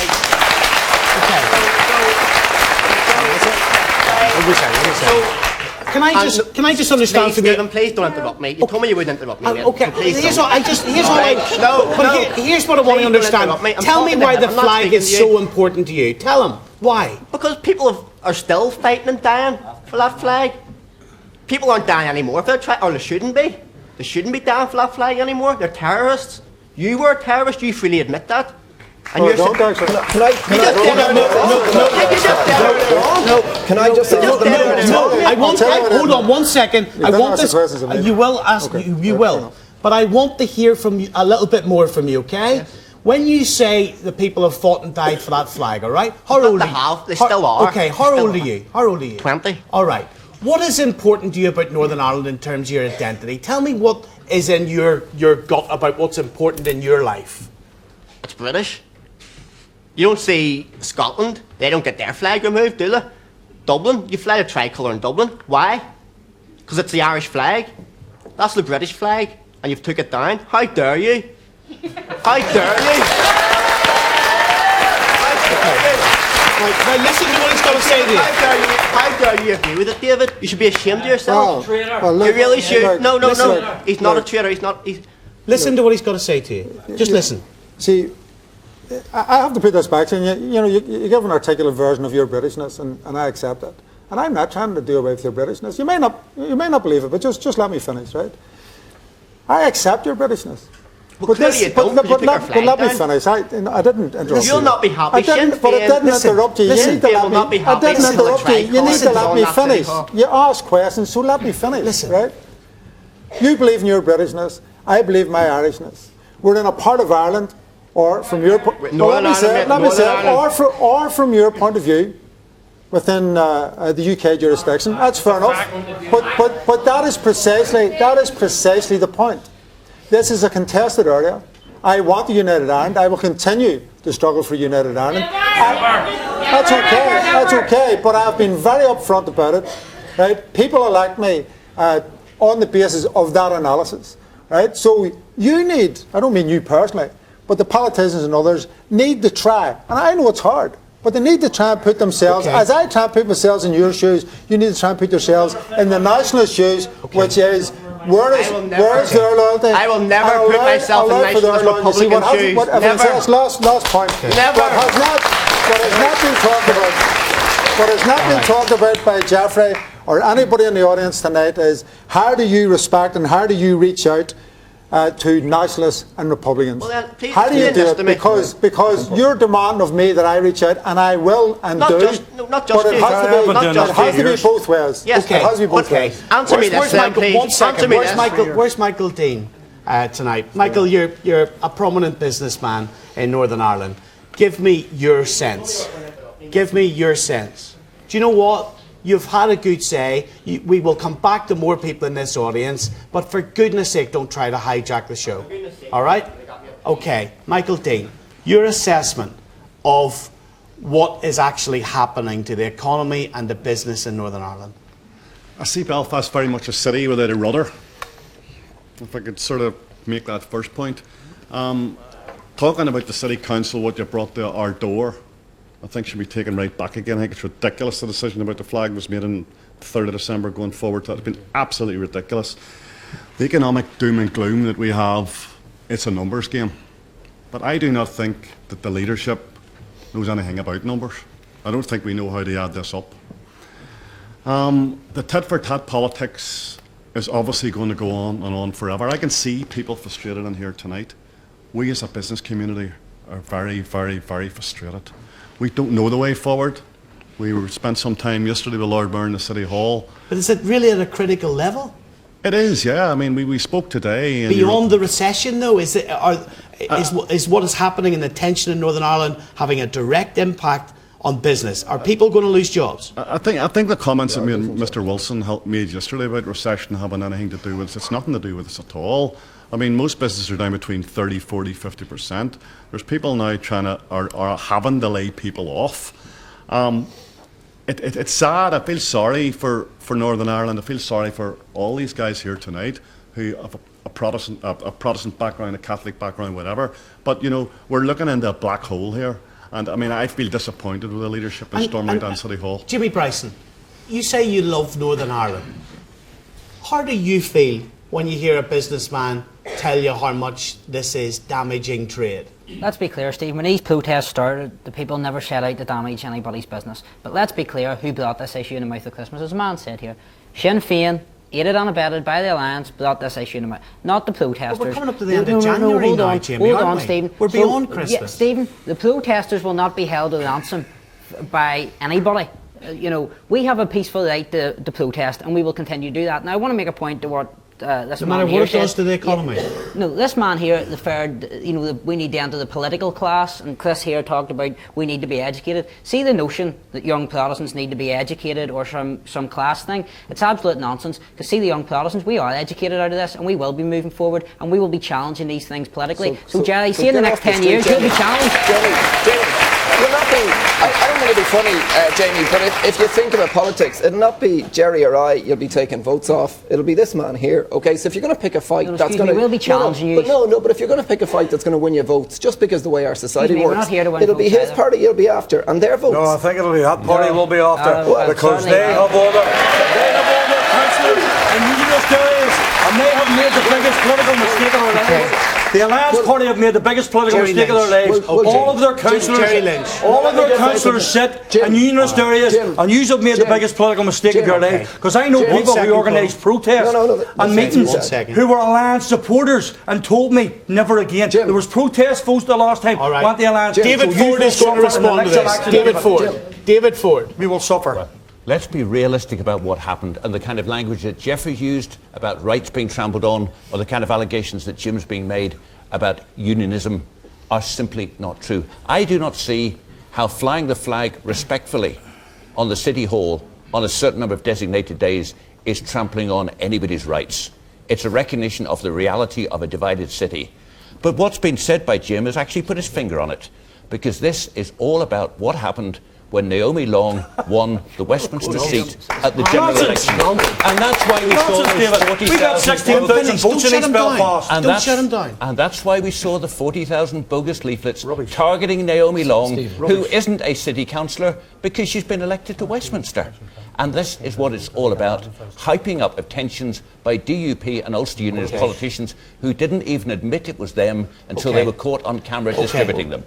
Can I just understand from you? Please don't interrupt me. You told me you wouldn't interrupt me. Okay. Here's what I want to understand. Tell me why the flag is so important to you. Tell him why. Because people are still fighting and dying for that flag. People aren't dying anymore for the or they shouldn't be. They shouldn't be dying for that flag anymore. They're terrorists. You were a terrorist. You freely admit that. And you're don't actually. Can I just say no, I want. Hold on 1 second. I want this. You will ask. You will. But I want to hear from you a little bit more from you. Okay? Yes. When you say the people have fought and died for that flag, all right? How old are you? They still are. Okay. How old are you? How old are you? 20. All right. What is important to you about Northern Ireland in terms of your identity? Tell me what is in your gut about what's important in your life. It's British. You don't see Scotland, they don't get their flag removed, do they? Dublin, you fly a tricolour in Dublin. Why? Because it's the Irish flag. That's the British flag, and you've took it down. How dare you? How dare you? Now listen to what he's got to say to you. How dare you agree with it, David? You should be ashamed of yourself. Well, you really should. No. He's not a traitor. Listen to what he's got to say to you. Just listen. See, I have to put this back to you. You give an articulate version of your Britishness, and I accept it. And I'm not trying to do away with your Britishness. You may not believe it, but just let me finish, right? I accept your Britishness. Well, but let me finish. I didn't interrupt you. You'll not be happy. I didn't interrupt you. You need to let me. I didn't interrupt you. You need to let me finish. You ask questions, so let me finish. Listen, right? You believe in your Britishness. I believe in my Irishness. We're in a part of Ireland, or from your point. Or from your point of view, within the UK jurisdiction. That's fair enough. But that is precisely the point. This is a contested area. I want the United Ireland. I will continue to struggle for United Ireland. That's okay. But I've been very upfront about it. Right? People elect me on the basis of that analysis. Right? So you need, I don't mean you personally, but the politicians and others need to try. And I know it's hard, but they need to try and put themselves, as I try and put myself in your shoes, you need to try and put yourselves in the nationalist shoes, which is, where is their loyalty? I will never put myself in nationalist Republican shoes. Last point. Never. What has not been talked about by Geoffrey or anybody in the audience tonight is how do you respect and how do you reach out to nationalists and Republicans? Well, then, how do you do it? Because you're demanding of me that I reach out, and I will and not do. Not just but it has to be both ways. Yes, it has to be both ways. Answer me this, please. One second. Where's Michael Dean tonight? Michael, you're a prominent businessman in Northern Ireland. Give me your sense. Give me your sense. Do you know what? You've had a good say. We will come back to more people in this audience, but for goodness sake, don't try to hijack the show. All right? Okay, Michael Dean, your assessment of what is actually happening to the economy and the business in Northern Ireland. I see Belfast very much a city without a rudder. If I could sort of make that first point. talking about the City Council, what you brought to our door, I think should be taken right back again. I think it's ridiculous the decision about the flag was made on the 3rd of December going forward. It's been absolutely ridiculous. The economic doom and gloom that we have, it's a numbers game. But I do not think that the leadership knows anything about numbers. I don't think we know how to add this up. The tit-for-tat politics is obviously going to go on and on forever. I can see people frustrated in here tonight. We as a business community are very, very, very frustrated. We don't know the way forward. We spent some time yesterday with Lord Mayor in the City Hall. But is it really at a critical level? It is, yeah. I mean, we spoke today. And beyond the recession, though, is what is happening in the tension in Northern Ireland having a direct impact on business? Are people going to lose jobs? I think the comments that Mr. Wilson made yesterday about recession having anything to do with it's nothing to do with this at all. I mean, most businesses are down between 30, 40, 50%. There's people now are having to lay people off. It's sad. I feel sorry for Northern Ireland. I feel sorry for all these guys here tonight who have a Protestant background, a Catholic background, whatever. But, you know, we're looking into a black hole here. And I mean, I feel disappointed with the leadership in storming down City Hall. Jimmy Bryson, you say you love Northern Ireland. How do you feel when you hear a businessman tell you how much this is damaging trade? Let's be clear, Steve, when these protests started, the people never set out to damage anybody's business. But let's be clear who brought this issue in the mouth of Christmas. As a man said here, Sinn Féin, aided and abetted by the Alliance, brought this issue in the mouth. Not the protesters. But we're coming up to the end of January now, Jimmy, hold aren't on, we? Stephen. We're beyond Christmas. Yeah, Stephen, the protesters will not be held to ransom by anybody. You know, we have a peaceful right to protest, and we will continue to do that. Now, I want to make a point to what this no man matter here what it does said. to the economy. Yeah, no, this man here referred, you know, we need to enter the political class, and Chris here talked about we need to be educated. See the notion that young Protestants need to be educated or some class thing? It's absolute nonsense. Because see the young Protestants, we are educated out of this, and we will be moving forward, and we will be challenging these things politically. So Jerry, see in the next 10 years, you'll be challenged. Will not be, I don't want to be funny, Jamie, but if you think about politics, it'll not be Jerry or I you'll be taking votes off. It'll be this man here, okay? So if you're going to pick a fight that's going to... we'll be challenging you. But if you're going to pick a fight that's going to win you votes, just because the way our society works, we're not here to win it'll be his party you'll be after, and their votes. No, I think it'll be that party we'll be after, because they have all the councillors and universities, and they have made the biggest political mistake of their lives. The Alliance Party have made the biggest political mistake of their lives. All of their councillors sit in unionist areas, and you have made the biggest political mistake of your lives. Because I know people who organised protests and meetings who were Alliance supporters and told me never again. There was protest votes the last time. Want the Alliance? David Ford is going to respond to this. David Ford. We will suffer. Let's be realistic about what happened, and the kind of language that Jeffrey used about rights being trampled on, or the kind of allegations that Jim's being made about unionism are simply not true. I do not see how flying the flag respectfully on the City Hall on a certain number of designated days is trampling on anybody's rights. It's a recognition of the reality of a divided city. But what's been said by Jim has actually put his finger on it, because this is all about what happened when Naomi Long won the Westminster seat at the general election. And that's why we saw those 40,000... We got 16,000 votes in East Belfast. Don't shut him down. And that's why we saw the 40,000 bogus leaflets targeting Naomi Long, who isn't a city councillor because she's been elected to Westminster. And this is what it's all about, hyping up of tensions by DUP and Ulster Unionist politicians who didn't even admit it was them until they were caught on camera distributing them.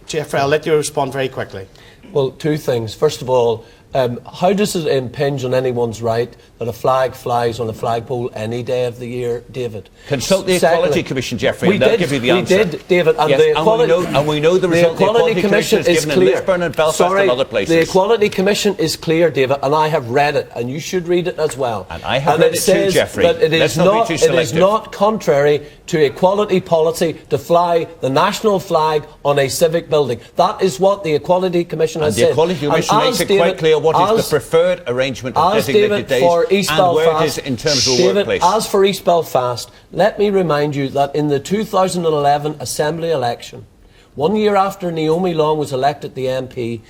Jeffrey, I'll let you respond very quickly. Well, two things. First of all, how does it impinge on anyone's right that a flag flies on a flagpole any day of the year, David? Consult the Equality Commission, Jeffrey, and they'll give you the answer. We did, David, and yes, the Equality... And we know the result the Equality Commission is given clear. In Lisburn and Belfast and other places. The Equality Commission is clear, David, and I have read it, and you should read it as well. And I have read it too, Jeffrey. That it is not be too selective. It is not contrary to equality policy to fly the national flag on a civic building. That is what the Equality Commission has said. And the Equality Commission makes it quite clear what is the preferred arrangement of designated days and where it is in terms of workplace. As for East Belfast, let me remind you that in the 2011 Assembly election, 1 year after Naomi Long was elected the MP,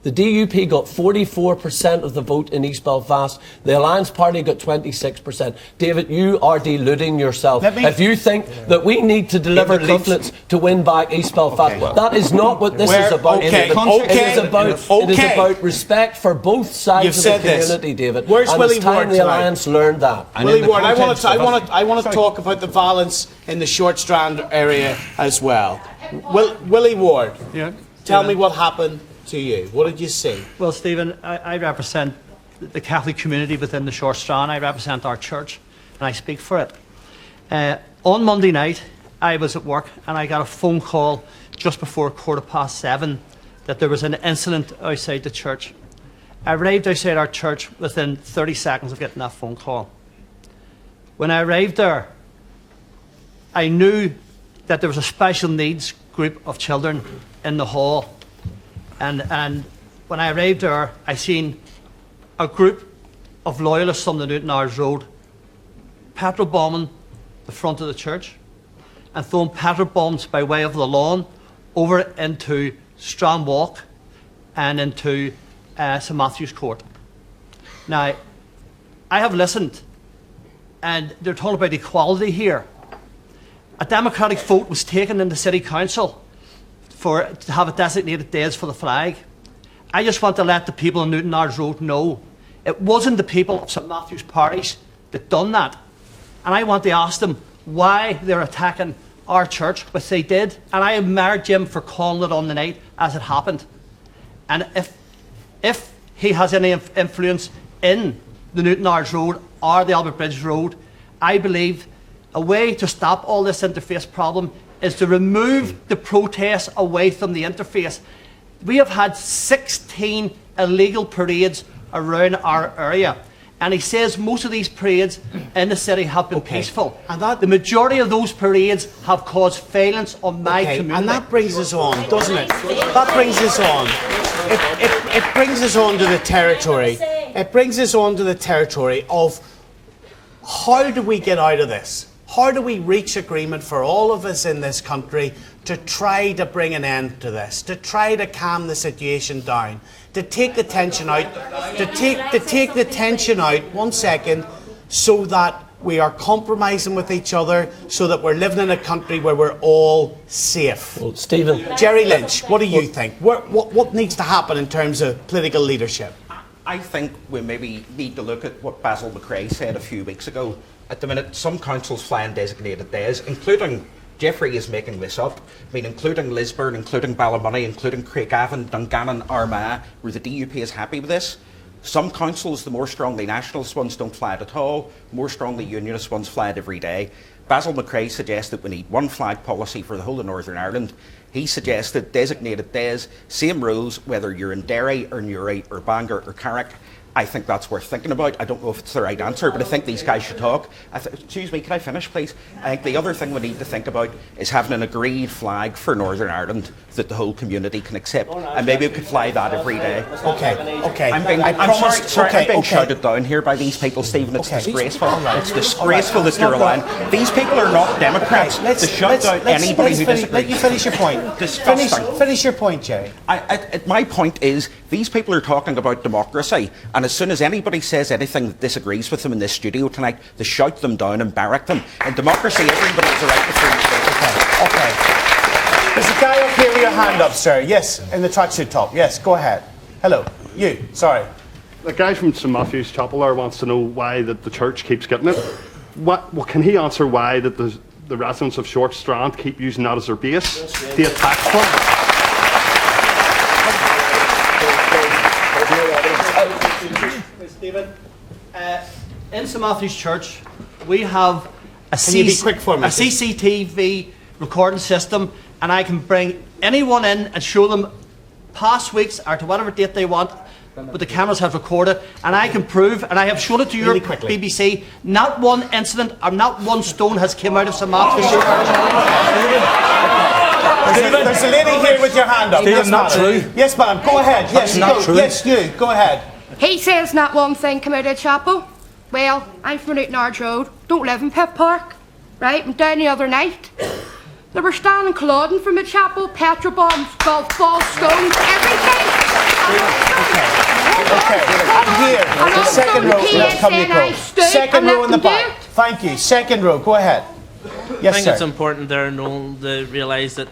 The DUP got 44% of the vote in East Belfast. The Alliance Party got 26%. David, you are deluding yourself. If you think that we need to deliver leaflets to win back East Belfast, that is not what this is about. It is about respect for both sides of the community, David. Where's and Willie it's time Ward the Alliance learned that. Willie Ward, I want to talk about the violence in the Short Strand area as well. Willie Ward, tell me what happened to you. What did you see? Well, Stephen, I represent the Catholic community within the Short Strand. I represent our church, and I speak for it. On Monday night, I was at work, and I got a phone call just before 7:15 that there was an incident outside the church. I arrived outside our church within 30 seconds of getting that phone call. When I arrived there, I knew that there was a special needs group of children in the hall. And when I arrived there, I seen a group of loyalists on the Newton Ards Road petrol bombing the front of the church and throwing petrol bombs by way of the lawn over into Strand Walk and into St Matthew's Court. Now, I have listened, and they're talking about equality here. A democratic vote was taken in the City Council to have a designated days for the flag. I just want to let the people on Newton Ards Road know it wasn't the people of St Matthew's Parish that done that. And I want to ask them why they're attacking our church, which they did. And I admire Jim for calling it on the night as it happened. And if he has any influence in the Newton Ards Road or the Albert Bridge Road, I believe a way to stop all this interface problem is to remove the protests away from the interface. We have had 16 illegal parades around our area. And he says most of these parades in the city have been peaceful. And the majority of those parades have caused violence on my community. And that brings us on, doesn't it? That brings us on. It brings us on to the territory. It brings us on to the territory of how do we get out of this? How do we reach agreement for all of us in this country to try to bring an end to this, to try to calm the situation down, to take the tension out, to take the tension out, 1 second, so that we are compromising with each other, so that we're living in a country where we're all safe. Well, Stephen. Jerry Lynch, what do you think? What needs to happen in terms of political leadership? I think we maybe need to look at what Basil McRae said a few weeks ago. At the minute, some councils fly on designated days, including, Jeffrey is making this up, including Lisburn, including Ballymoney, including Craigavon, Dungannon, Armagh, where the DUP is happy with this. Some councils, the more strongly nationalist ones, don't fly it at all. More strongly unionist ones fly it every day. Basil McRae suggested we need one flag policy for the whole of Northern Ireland. He suggested designated days, same rules, whether you're in Derry or Newry or Bangor or Carrick. I think that's worth thinking about. I don't know if it's the right answer, but I think these guys should talk. Excuse me, can I finish, please? I think the other thing we need to think about is having an agreed flag for Northern Ireland that the whole community can accept, and maybe we could fly that every day. Okay. I'm being shouted down here by these people, Stephen. It's disgraceful. It's disgraceful that you're allowing. These people are not Democrats. To shout down anybody who disagrees. Let you finish your point. Finish your point, Jerry. My point is, these people are talking about democracy, and as soon as anybody says anything that disagrees with them in this studio tonight, they shout them down and barrack them. In democracy, everybody has a right to free speech. Okay. There's a guy up here with your hand up, sir. Yes, in the tracksuit top. Yes, go ahead. Hello. You. Sorry. The guy from St Matthew's Chapel there wants to know why that the church keeps getting it. Can he answer why that the residents of Short Strand keep using that as their base to attack from? Stephen, in St Matthew's Church, we have a CCTV recording system, and I can bring anyone in and show them past weeks or to whatever date they want, but the cameras have recorded, and I can prove, and I have shown it to your BBC, not one incident or not one stone has come out of St Matthew's Church. There's a lady here with your hand up. Stephen, not true. Yes, madam. Go ahead. Yes, yes, you. Go ahead. He says not one thing come out of the chapel. Well, I'm from Newton Ards Road, don't live in Pip Park, right? And down the other night, they were standing colliding from the chapel, petrol bombs, golf balls, stones, everything. second row. Let's come to you, Paul. Second row in the back. back. Thank you. Second row. Go ahead. Yes, I think sir. it's important there, Nolan, to realise that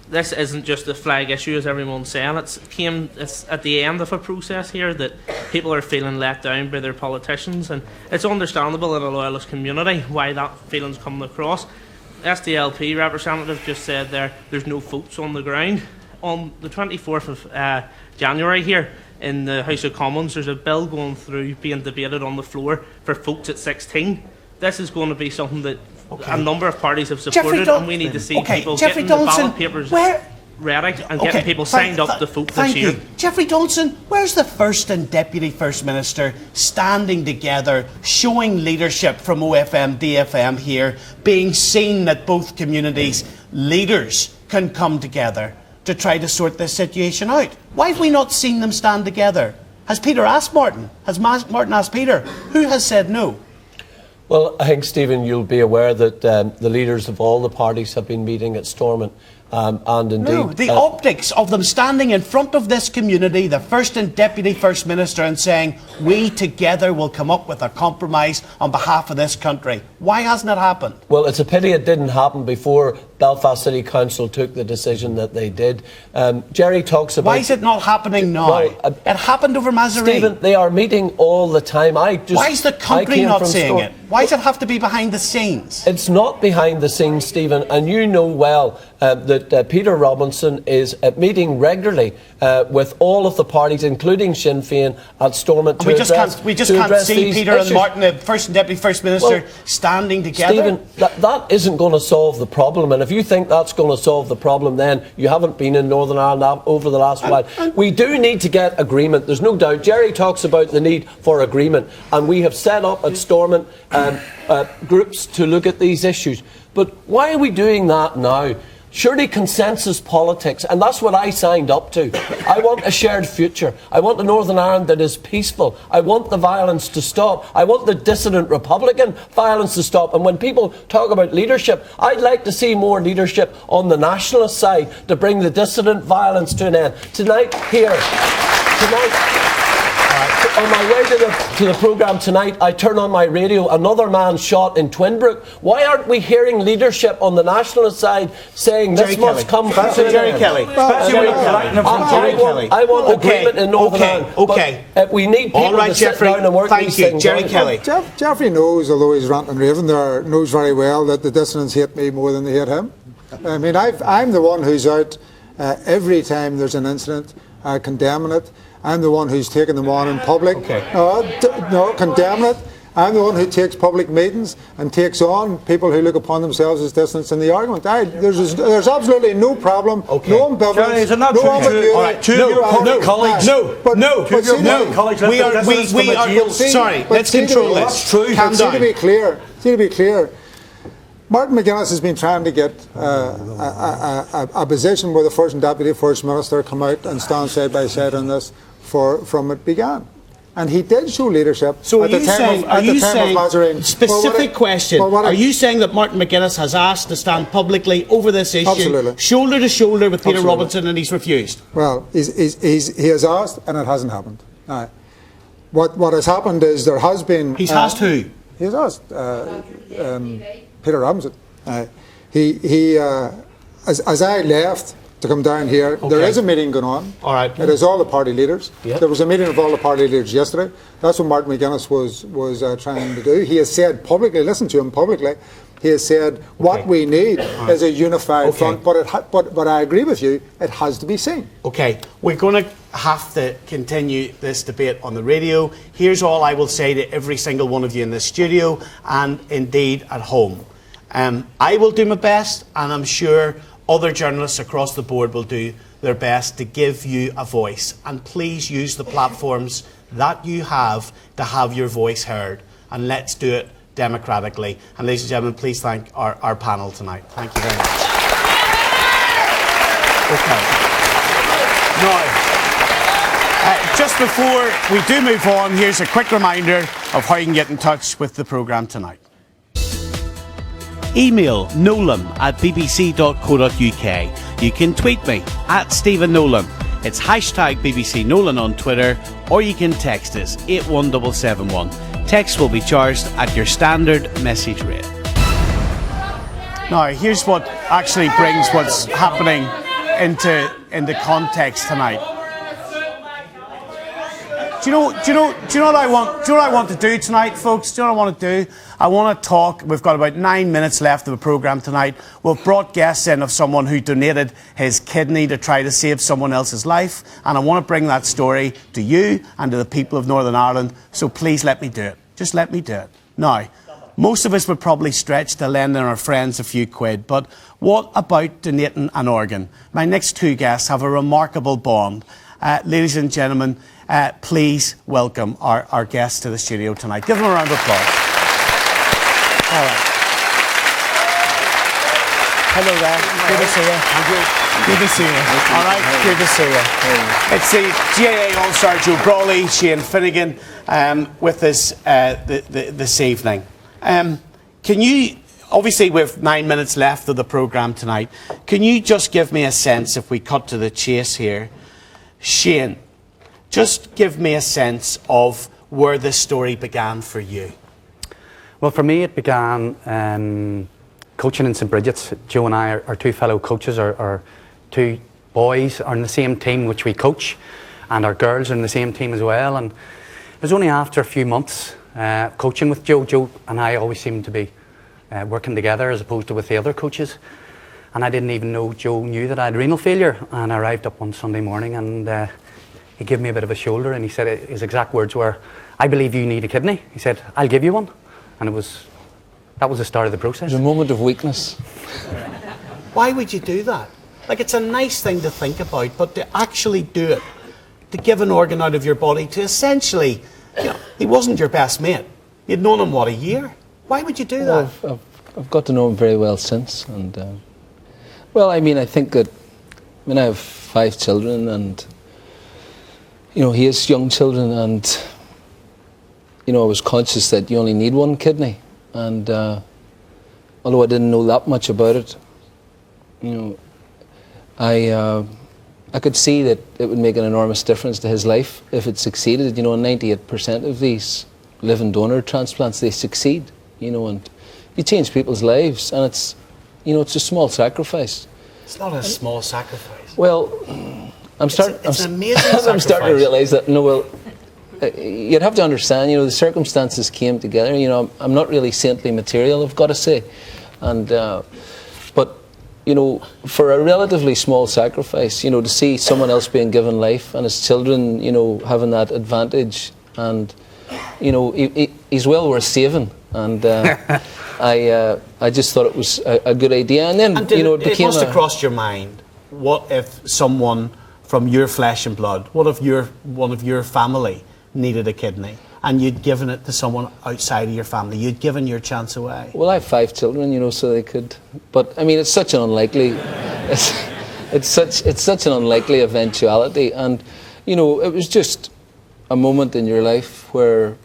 this isn't just a flag issue, as everyone's saying. It's at the end of a process here that people are feeling let down by their politicians, and it's understandable in a loyalist community why that feeling's coming across. SDLP representative just said there's no votes on the ground. On the 24th of January here in the House of Commons, there's a bill going through being debated on the floor for votes at 16. This is going to be something that a number of parties have supported, and we need to see people getting the ballot papers ready and getting people signed up to vote this year. Jeffrey Donaldson, where's the First and Deputy First Minister standing together, showing leadership from OFM, DFM here, being seen that both communities' leaders can come together to try to sort this situation out? Why have we not seen them stand together? Has Peter asked Martin? Has Martin asked Peter? Who has said no? Well, I think, Stephen, you'll be aware that the leaders of all the parties have been meeting at Stormont. And indeed, no, the optics of them standing in front of this community, the First and Deputy First Minister, and saying, we together will come up with a compromise on behalf of this country. Why hasn't it happened? Well, it's a pity it didn't happen before Belfast City Council took the decision that they did. Jerry talks about... Why is it not happening now? Well, it happened over Mazarin. Stephen, they are meeting all the time. Why is the country not saying it? Why does it have to be behind the scenes? It's not behind the scenes, Stephen, and you know well that Peter Robinson is meeting regularly with all of the parties, including Sinn Féin, at Stormont we just can't see Peter and Martin, the First and Deputy First Minister, standing together. Stephen, that isn't going to solve the problem, and if you think that's going to solve the problem, then you haven't been in Northern Ireland over the last while. We do need to get agreement, there's no doubt. Jerry talks about the need for agreement, and we have set up at Stormont groups to look at these issues. But why are we doing that now? Surely consensus politics, and that's what I signed up to. I want a shared future. I want a Northern Ireland that is peaceful. I want the violence to stop. I want the dissident Republican violence to stop. And when people talk about leadership, I'd like to see more leadership on the nationalist side to bring the dissident violence to an end. Tonight, on my way to the programme tonight, I turn on my radio, another man shot in Twinbrook. Why aren't we hearing leadership on the nationalist side saying this must come to Jerry Kelly. I want agreement in Northern Ireland. But we need people to sit down and work these things Jerry Kelly. Jeffrey knows, although he's ranting and raving there, knows very well that the dissidents hate me more than they hate him. I mean, I'm the one who's out every time there's an incident condemning it. I'm the one who's taking them on in public. No, condemning it. I'm the one who takes public meetings and takes on people who look upon themselves as dissidents in the argument. There's absolutely no problem, no ambivalence, no ambiguity. Sorry, let's control this. To be clear, Martin McGuinness has been trying to get a position where the First and Deputy First Minister come out and stand side by side on this from it began. And he did show leadership so at the time of Mazarin. Specific question. Are you saying that Martin McGuinness has asked to stand publicly over this issue, shoulder to shoulder with Peter Robinson, and he's refused? Well, he has asked, and it hasn't happened. What has happened is there has been... He's asked who? He has asked Peter Robinson. As I left to come down here, there is a meeting going on. All right. It is all the party leaders. Yep. There was a meeting of all the party leaders yesterday. That's what Martin McGuinness was trying to do. He has said publicly, listen to him publicly, he has said what we need is a unified front, but I agree with you, it has to be seen. Okay, we're going to have to continue this debate on the radio. Here's all I will say to every single one of you in this studio and indeed at home. I will do my best, and I'm sure other journalists across the board will do their best to give you a voice. And please use the platforms that you have to have your voice heard. And let's do it democratically. And ladies and gentlemen, please thank our panel tonight. Thank you very much. Okay. Now, just before we do move on, here's a quick reminder of how you can get in touch with the programme tonight. Email nolan@bbc.co.uk. You can tweet me @Stephen Nolan. It's hashtag BBC Nolan on Twitter, or you can text us 81771. Text will be charged at your standard message rate. Now, here's what actually brings what's happening into context tonight. Do you know what I want? Do you know what I want to do tonight, folks? Do you know what I want to do? I want to talk. We've got about 9 minutes left of the programme tonight. We've brought guests in of someone who donated his kidney to try to save someone else's life, and I want to bring that story to you and to the people of Northern Ireland. So please let me do it. Just let me do it. Now, most of us would probably stretch to lending our friends a few quid, but what about donating an organ? My next two guests have a remarkable bond. Ladies and gentlemen, please welcome our guests to the studio tonight. Give them a round of applause. All right. Hello there. Good to see you. Good to see you. All right, good to see you. It's the GAA All-Star Joe Brawley, Shane Finnegan with us this evening. Can you, obviously we have 9 minutes left of the programme tonight, can you just give me a sense, if we cut to the chase here, Shane, just give me a sense of where this story began for you. Well, for me it began coaching in St Bridget's. Joe and I are two fellow coaches. Our two boys are in the same team which we coach, and our girls are in the same team as well. And it was only after a few months coaching with Joe. Joe and I always seemed to be working together as opposed to with the other coaches. And I didn't even know Joe knew that I had renal failure. And I arrived up one Sunday morning, and he gave me a bit of a shoulder, and he said, his exact words were, "I believe you need a kidney." He said, "I'll give you one." And that was the start of the process. It was a moment of weakness. Why would you do that? Like, it's a nice thing to think about, but to actually do it, to give an organ out of your body, to essentially, he wasn't your best mate. You'd known him, what, a year? Why would you do that? Well, I've got to know him very well since, and well, I mean, I think that, I have 5 children, and he has young children, and I was conscious that you only need one kidney, and although I didn't know that much about it, I could see that it would make an enormous difference to his life if it succeeded. 98% of these living donor transplants, they succeed, and you change people's lives, and it's a small sacrifice. It's not a small sacrifice. Well, It's an amazing sacrifice. I'm starting to realise that. You'd have to understand. The circumstances came together. I'm not really saintly material, I've got to say, and but for a relatively small sacrifice, to see someone else being given life and his children, having that advantage, and he's well worth saving, and I just thought it was a good idea, and then it must have crossed your mind. What if someone from your flesh and blood, what if one of your family needed a kidney, and you'd given it to someone outside of your family? You'd given your chance away. Well, I have 5 children, so they could. But I mean, it's such an unlikely, it's such an unlikely eventuality, and it was just a moment in your life where,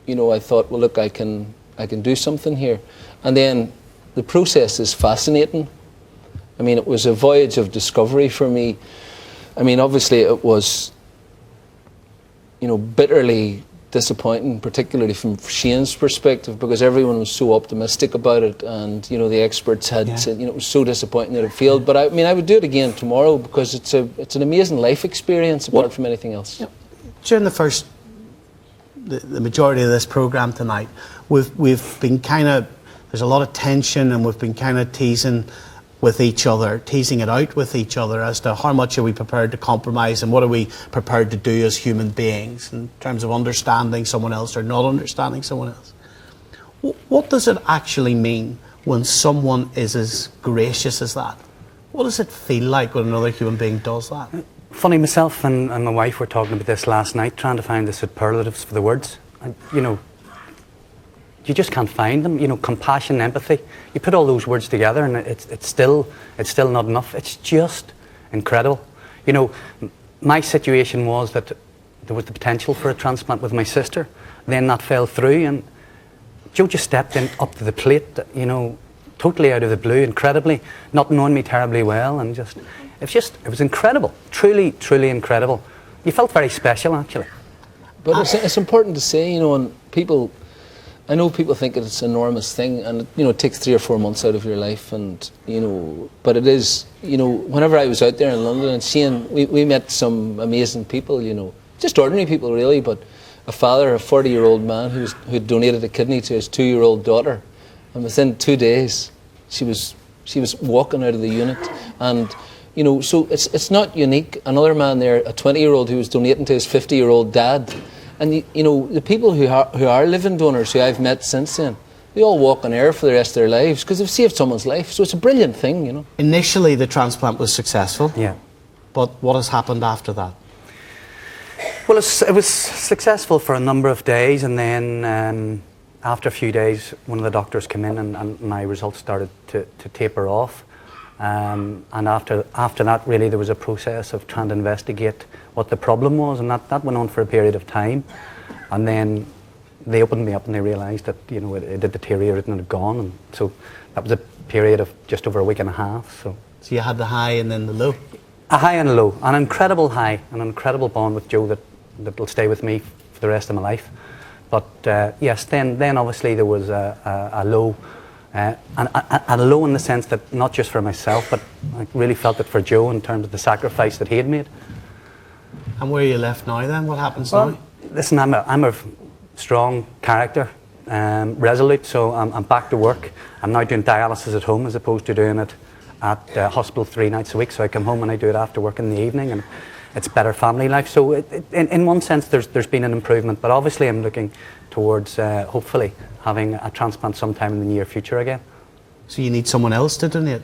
I thought, well, look, I can do something here, and then the process is fascinating. I mean, it was a voyage of discovery for me. I mean, obviously, it was, bitterly disappointing, particularly from Shane's perspective, because everyone was so optimistic about it, and the experts had said, it was so disappointing that it failed. But I mean, I would do it again tomorrow, because it's an amazing life experience apart from anything else. During the majority of this programme tonight, we've been there's a lot of tension, and we've been teasing it out with each other as to how much are we prepared to compromise, and what are we prepared to do as human beings in terms of understanding someone else or not understanding someone else. What does it actually mean when someone is as gracious as that? What does it feel like when another human being does that? Funny, myself and my wife were talking about this last night, trying to find the superlatives for the words. And, you just can't find them. Compassion, empathy. You put all those words together, and it's still not enough. It's just incredible. My situation was that there was the potential for a transplant with my sister. Then that fell through, and Joe just stepped in up to the plate. Totally out of the blue, incredibly, not knowing me terribly well, and just it was incredible, truly, truly incredible. You felt very special, actually. But it's important to say, you know, and people, I know people think it's an enormous thing, and you know, it takes 3 or 4 months out of your life, and you know, but it is, you know, whenever I was out there in London and seeing, we met some amazing people, you know, just ordinary people really, but a father, a 40-year-old man who had donated a kidney to his 2-year-old daughter, and within 2 days, she was walking out of the unit, and you know, so it's not unique. Another man there, a 20-year-old who was donating to his 50-year-old dad. And you know, the people who are living donors who I've met since then, they all walk on air for the rest of their lives because they've saved someone's life. So it's a brilliant thing, you know. Initially, the transplant was successful. Yeah. But what has happened after that? Well, it was successful for a number of days, and then after a few days, one of the doctors came in, and my results started to taper off. And after that, really, there was a process of trying to investigate what the problem was, and that went on for a period of time. And then they opened me up, and they realised that, you know, it had deteriorated and it had gone. And so that was a period of just over a week and a half. So you had the high and then the low. A high and a low, an incredible high, an incredible bond with Joe that will stay with me for the rest of my life. But yes, then obviously there was a low. And a low in the sense that not just for myself, but I really felt it for Joe in terms of the sacrifice that he had made. And where are you left now then? What happens Well, now? listen, I'm a strong character, resolute, so I'm back to work. I'm now doing dialysis at home as opposed to doing it at hospital 3 nights a week. So I come home and I do it after work in the evening, and it's better family life. So in one sense, there's been an improvement, but obviously I'm looking towards hopefully having a transplant sometime in the near future again. So you need someone else to donate?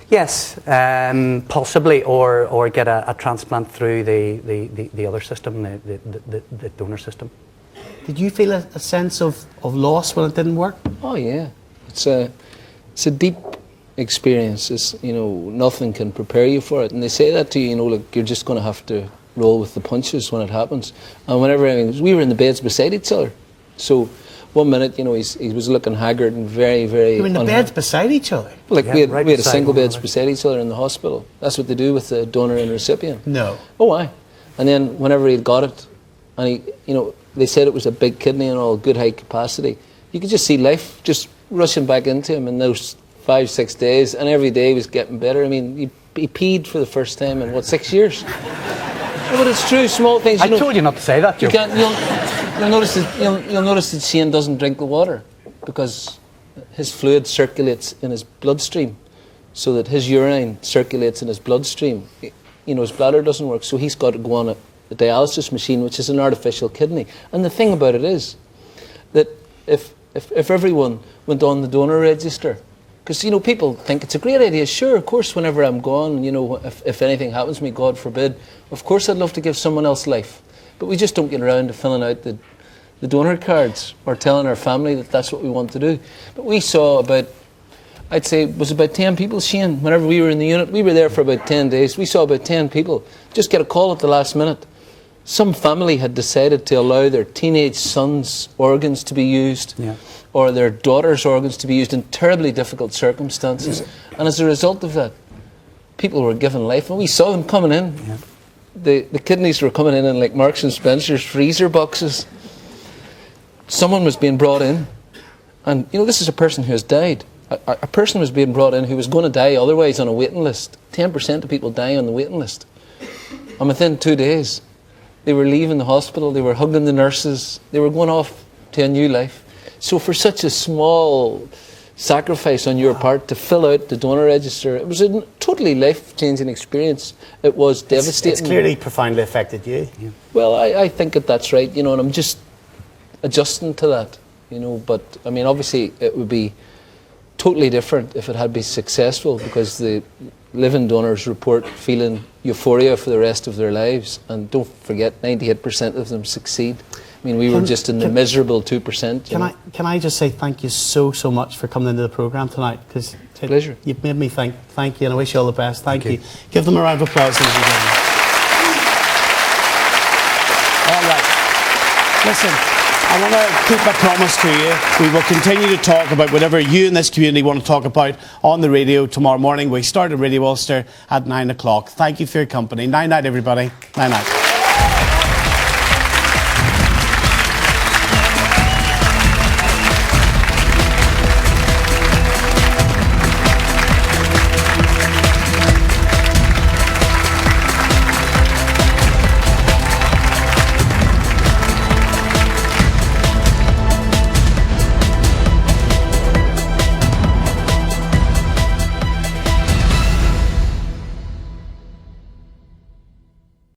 Yes, possibly, or get a transplant through the other system, the donor system. Did you feel a sense of loss when it didn't work? Oh yeah, it's a deep experience. It's, you know, nothing can prepare you for it, and they say that to you, you know, like you're just going to have to roll with the punches when it happens. And whenever we were in the beds beside each other, so 1 minute, you know, he was looking haggard and very, very. You were in the beds beside each other? Like Yeah, we had a beside single one beds another. beside each other in the hospital. That's what they do with the donor and recipient. No. Oh, aye. And then whenever he'd got it, and he, you know, they said it was a big kidney and all, good high capacity. You could just see life just rushing back into him in those 5-6 days, and every day was getting better. I mean, he peed for the first time in what, 6 years? Yeah, but it's true, small things. I told you not to say that, Joe. You'll notice that Shane doesn't drink the water because his fluid circulates in his bloodstream, so that his urine circulates in his bloodstream. You know, his bladder doesn't work, so he's got to go on a dialysis machine, which is an artificial kidney. And the thing about it is that if everyone went on the donor register, because, you know, people think it's a great idea. Sure, of course, whenever I'm gone, you know, if anything happens to me, God forbid, of course I'd love to give someone else life. But we just don't get around to filling out the donor cards or telling our family that that's what we want to do. But we saw about, I'd say it was about 10 people, Shane, whenever we were in the unit. We were there for about 10 days. We saw about 10 people just get a call at the last minute. Some family had decided to allow their teenage son's organs to be used, or their daughter's organs to be used in terribly difficult circumstances. And as a result of that, people were given life, and we saw them coming in. The kidneys were coming in like Marks and Spencer's freezer boxes. Someone was being brought in, and you know, this is a person who has died. A person was being brought in who was going to die otherwise on a waiting list. 10% of people die on the waiting list. And within 2 days, they were leaving the hospital, they were hugging the nurses, they were going off to a new life. So for such a small sacrifice on your part to fill out the donor register, it was a totally life-changing experience. It was devastating. It's clearly profoundly affected you. Well, I think that's right, you know, and I'm just adjusting to that, you know, but I mean, obviously it would be totally different if it had been successful, because the living donors report feeling euphoria for the rest of their lives, and don't forget 98% of them succeed. I mean, we were just in the miserable 2%. Can I just say thank you so much for coming into the programme tonight, because pleasure. You've made me think. Thank you, and I wish you all the best. Thank you. Give them a round of applause, ladies and gentlemen. All right. Listen, I want to keep my promise to you. We will continue to talk about whatever you in this community want to talk about on the radio tomorrow morning. We start at Radio Ulster at 9 o'clock. Thank you for your company. Night night, everybody. Night night.